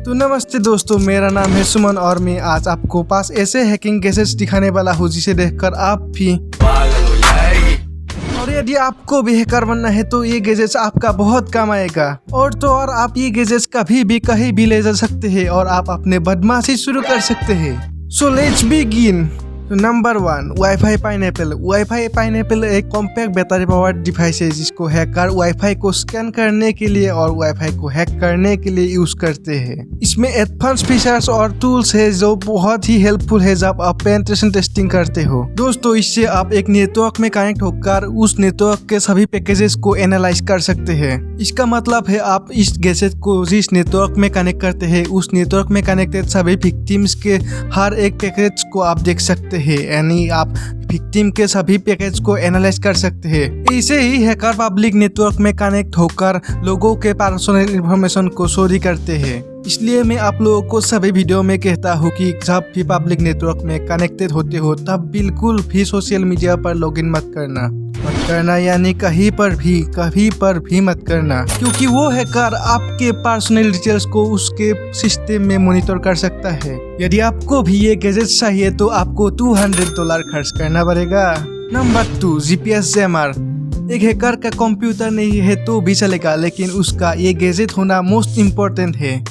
तो नमस्ते दोस्तों, मेरा नाम है सुमन और मैं आज आपको पास ऐसे हैकिंग गैजेट्स दिखाने वाला हूँ जिसे देखकर आप भी पागल हो जाएगी। और यदि आपको भी हैकर बनना है तो ये गैजेट्स आपका बहुत काम आएगा। और तो और आप ये गैजेट्स कभी भी कहीं भी ले जा सकते हैं और आप अपने बदमाशी शुरू कर सकते हैं। So let's begin. Number 1, wifi pineapple. Wifi pineapple एक कॉम्पैक्ट बैटरी पावर्ड डिवाइस है जिसको हैकर वाईफाई को स्कैन करने के लिए और वाईफाई को हैक करने के लिए यूज करते हैं। इसमें एडवांस फीचर्स और टूल्स है जो बहुत ही हेल्पफुल है जब आप पेनिट्रेशन टेस्टिंग करते हो। दोस्तों, इससे आप एक नेटवर्क में कनेक्ट होकर उस नेटवर्क के सभी पैकेजेस को एनालाइज कर सकते हैं। इसका मतलब है आप इस गैजेट को जिस नेटवर्क में कनेक्ट करते हैं उस नेटवर्क में कनेक्टेड सभी विक्टिम्स के हर एक पैकेज को आप देख सकते हैं, यानी आप विक्टिम के सभी पैकेज को एनालाइज कर सकते हैं। ऐसे ही हैकर पब्लिक नेटवर्क में कनेक्ट होकर लोगों के पर्सनल इंफॉर्मेशन को चोरी करते हैं। इसलिए मैं आप लोगों को सभी वीडियो में कहता हूँ कि जब भी पब्लिक नेटवर्क में कनेक्टेड होते हो तब बिल्कुल भी सोशल मीडिया पर लॉगिन मत करना, यानी कहीं पर भी मत करना, क्योंकि वो हैकर आपके पर्सनल डिटेल्स को उसके सिस्टम में मॉनिटर कर सकता है। यदि आपको भी ये गैजेट चाहिए तो आपको $200 खर्च करना पड़ेगा। Number 2, GPS jammer. एक हैकर का कंप्यूटर नहीं है तो भी चलेगा, लेकिन उसका ये गैजेट होना मोस्ट इम्पोर्टेंट है।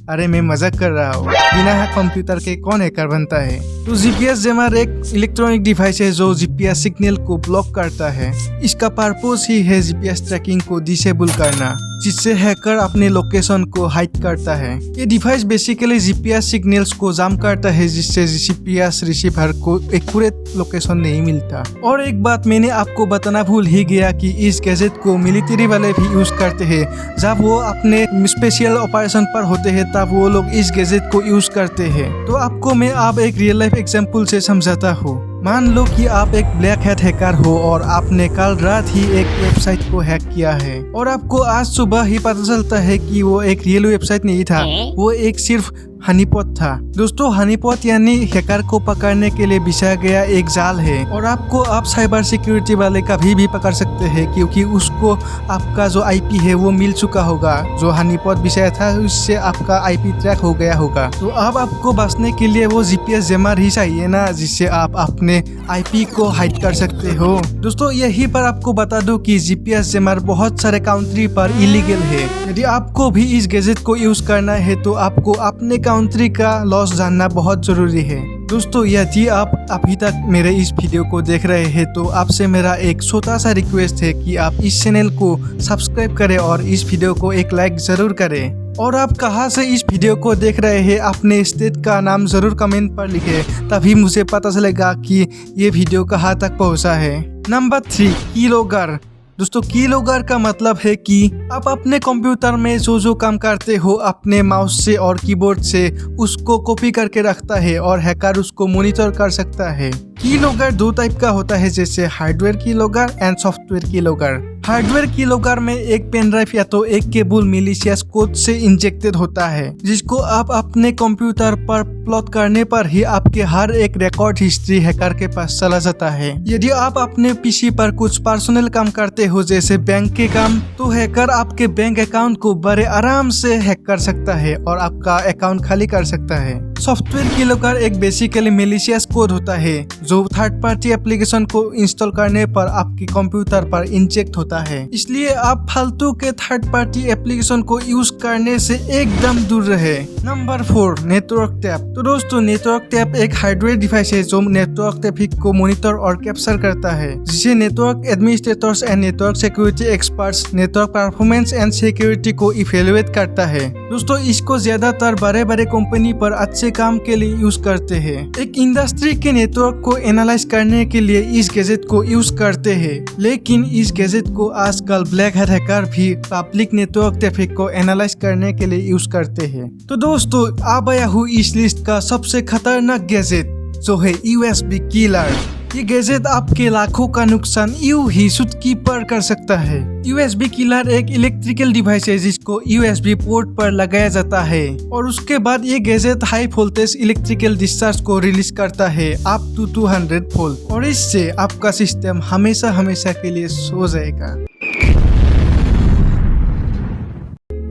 अरे मैं मजाक कर रहा हूँ, बिना कंप्यूटर के कौन हैकर बनता है। तो जीपीएस जैमर एक इलेक्ट्रॉनिक डिवाइस है जो जीपीएस सिग्नल को ब्लॉक करता है। इसका पर्पस ही है जीपीएस ट्रैकिंग को डिसेबल करना, जिससे हैकर अपने लोकेशन को हाइड करता है। ये डिवाइस बेसिकली जीपीएस सिग्नल्स को जाम करता है, जिससे जीपीएस रिसीवर को एक्यूरेट लोकेशन नहीं मिलता। और एक बात मैंने आपको बताना भूल ही गया कि इस गैजेट को मिलिट्री वाले भी यूज करते हैं। जब वो अपने स्पेशल ऑपरेशन पर होते हैं तब वो लोग इस गैजेट को यूज करते हैं। तो आपको मैं अब एक रियल लाइफ एग्जांपल से समझाता हूँ। मान लो कि आप एक ब्लैक हैट हैकर हो और आपने कल रात ही एक वेबसाइट को हैक किया है और आपको आज सुबह ही पता चलता है कि वो एक रियल वेबसाइट नहीं था, वो एक सिर्फ हनीपॉट था। दोस्तों, हनीपॉट यानी हैकर को पकड़ने के लिए बिछाया गया एक जाल है और आपको आप साइबर सिक्योरिटी वाले कभी भी पकड़ सकते हैं, क्योंकि उसको आपका जो आईपी है वो मिल चुका होगा। जो हनीपॉट बिछाया था उससे आपका आईपी ट्रैक हो गया होगा। तो अब आपको बचने के लिए वो जीपीएस जैमर ही चाहिए ना, जिससे आप अपने आईपी को हाइड कर सकते हो। दोस्तों, यही पर आपको बता दूं कि जीपीएस जैमर बहुत सारे कंट्री पर इलीगल है। यदि आपको भी इस गैजेट को यूज करना है तो आपको अपने कंट्री का लॉस जानना बहुत जरूरी है। दोस्तों, यदि आप अभी तक मेरे इस वीडियो को देख रहे हैं तो आपसे मेरा एक छोटा सा रिक्वेस्ट है कि आप इस चैनल को सब्सक्राइब करें और इस वीडियो को एक लाइक जरूर करें। और आप कहाँ से इस वीडियो को देख रहे हैं अपने स्टेट का नाम जरूर कमेंट पर लिखें, तभी मुझे पता चलेगा कि ये वीडियो कहाँ तक पहुँचा है। Number 3, keylogger. दोस्तों, कीलॉगर का मतलब है कि आप अपने कंप्यूटर में जो काम करते हो अपने माउस से और कीबोर्ड से उसको कॉपी करके रखता है और हैकर उसको मॉनिटर कर सकता है। कीलॉगर 2 टाइप का होता है, जैसे hardware keylogger and software keylogger. Hardware keylogger में एक पेन ड्राइव या तो एक केबल मिलिशियस कोड से इंजेक्टेड होता है, जिसको आप अपने कंप्यूटर पर प्लॉट करने पर ही आपके हर एक रिकॉर्ड हिस्ट्री हैकर के पास चला जाता है। यदि आप अपने पीसी पर कुछ पर्सनल काम करते हो जैसे बैंक के काम, तो हैकर आपके बैंक अकाउंट को बड़े आराम से हैक कर सकता है और आपका अकाउंट खाली कर सकता है। सॉफ्टवेयर कीलॉगर एक बेसिकली मिलिशियस कोड होता है जो थर्ड पार्टी एप्लीकेशन को इंस्टॉल करने पर आपके कंप्यूटर पर इंजेक्ट होता है। इसलिए आप फालतू के थर्ड पार्टी एप्लीकेशन को यूज करने से एकदम दूर रहे। Number 4, network tap. तो दोस्तों, नेटवर्क टैप एक हार्डवेयर डिवाइस है जो नेटवर्क ट्रैफिक को मॉनिटर और कैप्चर करता है, जिसे network administrators and network security experts network performance and security को इवेलुएट करता है। दोस्तों, इसको ज्यादातर बड़े बड़े कंपनी पर अच्छे काम के लिए यूज करते हैं। एक इंडस्ट्री के नेटवर्क को एनालाइज करने के लिए इस गैजेट को यूज करते हैं, लेकिन इस गैजेट को आजकल ब्लैक हैट हैकर भी पब्लिक नेटवर्क ट्रैफिक को एनालाइज करने के लिए यूज करते हैं। तो दोस्तों, अब आया हूँ इस लिस्ट का सबसे खतरनाक गैजेट, जो है यूएसबी किलर। ये गैजेट आपके लाखों का नुकसान यूं ही चुटकी पर कर सकता है। यूएसबी किलर एक इलेक्ट्रिकल डिवाइस है जिसको यूएसबी पोर्ट पर लगाया जाता है और उसके बाद ये gadget high voltage electrical discharge को रिलीज करता है अप टू 200 वोल्ट, और इससे आपका सिस्टम हमेशा के लिए सो जाएगा।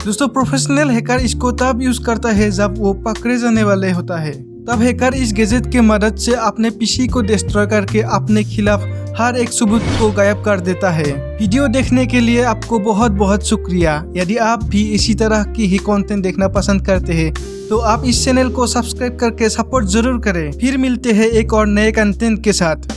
दोस्तों प्रोफेशनल हैकर इसको तब यूज करता है जब वो पकड़े जाने वाले होता है। तब हैकर इस गैजेट के मदद से अपने पीसी को डिस्ट्रॉय करके अपने खिलाफ हर एक सबूत को गायब कर देता है। वीडियो देखने के लिए आपको बहुत बहुत शुक्रिया। यदि आप भी इसी तरह की ही कंटेंट देखना पसंद करते हैं तो आप इस चैनल को सब्सक्राइब करके सपोर्ट जरूर करें। फिर मिलते हैं एक और नए कंटेंट के साथ।